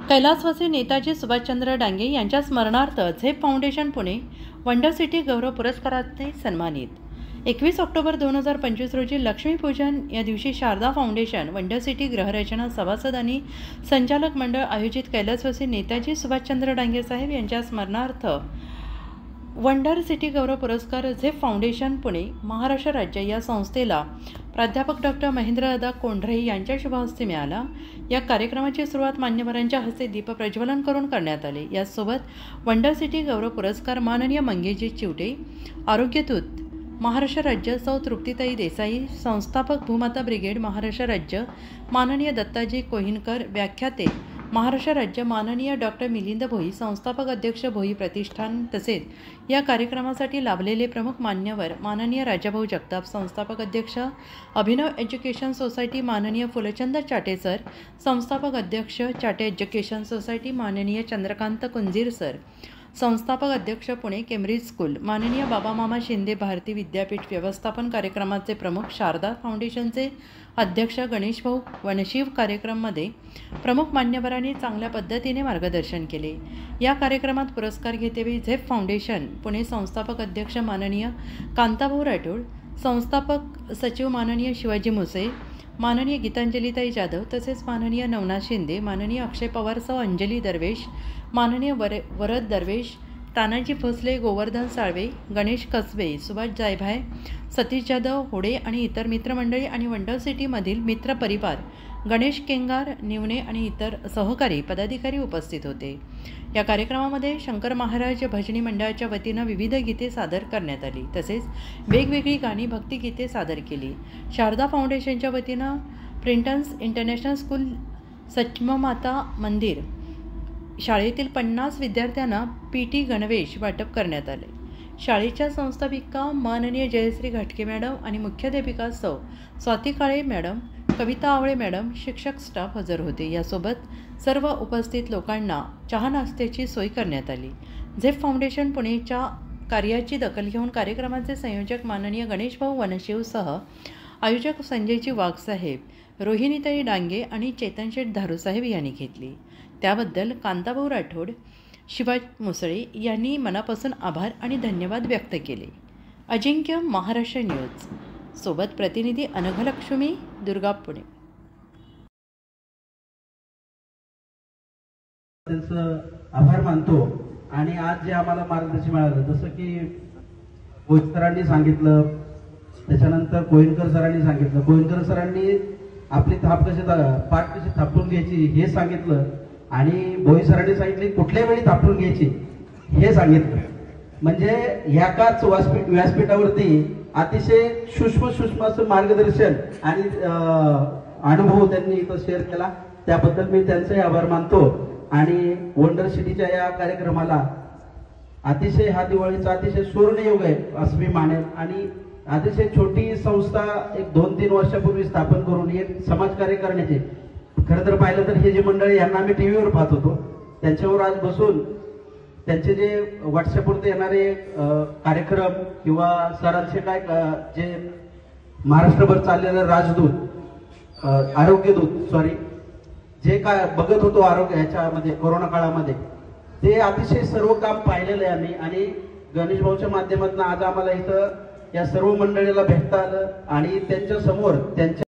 कैलासवासी नेताजी सुभाषचंद्र डांगे यांच्या स्मरणार्थ झेप फाउंडेशन पुणे वंडर सिटी गौरव पुरस्काराने सन्मानित। 21 ऑक्टोबर 2025 रोजी लक्ष्मीपूजन या दिवशी शारदा फाउंडेशन वंडर सिटी गृहरचना सभासद आणि संचालक मंडळ आयोजित कैलासवासी नेताजी सुभाषचंद्र डांगे साहेब यांच्या स्मरणार्थ वंडर सिटी गौरव पुरस्कार झेप फाउंडेशन पुणे महाराष्ट्र राज्य या संस्थेला प्राध्यापक डॉक्टर महेंद्रदादा कोंढरे यांच्या शुभहस्ते मिळाला। या कार्यक्रमाची सुरुवात मान्यवरांच्या हस्ते दीपप्रज्वलन करून करण्यात आले। यासोबत वंडर सिटी गौरव पुरस्कार माननीय मंगेशजी चिवटे, आरोग्यदूत महाराष्ट्र राज्य सौ तृप्तीताई देसाई, संस्थापक भूमाता ब्रिगेड महाराष्ट्र राज्य माननीय दत्ताजी कोहिनकर, व्याख्याते महाराष्ट्र राज्य माननीय डॉक्टर मिलिंद भोई, संस्थापक अध्यक्ष भोई प्रतिष्ठान, तसेच या कार्यक्रमासाठी लाभलेले प्रमुख मान्यवर माननीय राजाभाऊ जगताप, संस्थापक अध्यक्ष अभिनव एज्युकेशन सोसायटी माननीय फुलचंद चाटे सर, संस्थापक अध्यक्ष चाटे एज्युकेशन सोसायटी माननीय चंद्रकांत कुंजीर सर, संस्थापक अध्यक्ष पुणे केम्ब्रिज स्कूल माननीय बाबा मामा शिंदे भारती विद्यापीठ, व्यवस्थापन कार्यक्रमाचे प्रमुख शारदा फाउंडेशनचे अध्यक्ष गणेश भाऊ वनशिव, कार्यक्रमामध्ये प्रमुख मान्यवरांनी चांगल्या पद्धतीने मार्गदर्शन केले। या कार्यक्रमात पुरस्कार घेतेवेळी झेप फाउंडेशन पुणे संस्थापक अध्यक्ष माननीय कांताभाऊ राठोड, संस्थापक सचिव माननीय शिवाजी मुसे, माननीय गीतांजलीताई जाधव, तसेच माननीय नवनाथ शिंदे, माननीय अक्षय पवार, सौ अंजली दरवेश, माननीय वरद दरवेश, तानाजी भोसले, गोवर्धन साळवे, गणेश कसबे, सुभाष जायभाय, सतीश जाधव होडे आणि इतर मित्रमंडळी आणि वंडर सिटीमधील मित्र परिवार, गणेश केंगार, निवणे आणि इतर सहकारी पदाधिकारी उपस्थित होते। या कार्यक्रमामध्ये शंकर महाराज भजनी मंडळाच्या वतीनं विविध गीते सादर करण्यात आली, तसेच वेगवेगळी गाणी भक्तिगीते सादर केली। शारदा फाउंडेशनच्या वतीनं प्रिंटन्स इंटरनॅशनल स्कूल सचममाता मंदिर शाळेतील 50 विद्यार्थ्यांना PT गणवेश वाटप करण्यात आले। शाळेच्या संस्थापिका माननीय जयश्री घाटके मॅडम आणि मुख्याध्यापिका सौ स्वाती काळे मॅडम, कविता आवळे मॅडम, शिक्षक स्टाफ हजर होते। यासोबत सर्व उपस्थित लोकांना चहा नाश्त्याची सोय करण्यात आली। झेप फाउंडेशन पुणेच्या कार्याची दखल घेऊन कार्यक्रमाचे संयोजक माननीय गणेश भाऊ वनशिवसह आयोजक संजयजी वाघसाहेब, रोहिणीताई डांगे आणि चेतनशेठ धारूसाहेब यांनी घेतली। त्याबद्दल कांताभाऊ राठोड, शिवाजी मुसळे यांनी मनापासून आभार आणि धन्यवाद व्यक्त केले। अजिंक्य महाराष्ट्र न्यूज सोबत प्रतिनिधी अनघलक्ष्मी, दुर्गा, पुणे। त्यांचं आभार मानतो आणि आज जे आम्हाला मार्गदर्शन मिळालं, जसं की भोई सरांनी सांगितलं, त्याच्यानंतर कोहिनकर सरांनी सांगितलं, कोहिनकर सरांनी आपली थाप कशी पाठ कशी थापून घ्यायची हे सांगितलं आणि भोई सरांनी सांगितले कुठल्या वेळी थापून घ्यायची हे सांगितलं। म्हणजे ह्याकाच व्यासपीठावरती अतिशय सूक्ष्म असं मार्गदर्शन आणि अनुभव त्यांनी इथं शेअर केला, त्याबद्दल मी त्यांचे आभार मानतो। आणि वंडर सिटीच्या या कार्यक्रमाला अतिशय हा दिवाळीचा अतिशय सुवर्णयोग आहे असं मी मानेन। आणि अतिशय छोटी संस्था एक 2-3 वर्षापूर्वी स्थापन करून एक समाजकार्य करण्याचे, खरं तर पाहिलं तर हे जे मंडळ यांना आम्ही टीव्हीवर पाहत होतो, त्यांच्यावर आज बसून त्यांचे जे व्हॉट्सअपवरती येणारे कार्यक्रम किंवा सरांचे काय जे महाराष्ट्रभर चाललेलं राजदूत आरोग्यदूत जे काय बघत होतो आरोग्य ह्याच्यामध्ये कोरोना काळामध्ये, ते अतिशय सर्व काम पाहिलेलं आहे आम्ही। आणि गणेश भाऊच्या माध्यमातून आज आम्हाला इथं या सर्व मंडळीला भेटता आलं आणि त्यांच्या समोर त्यांच्या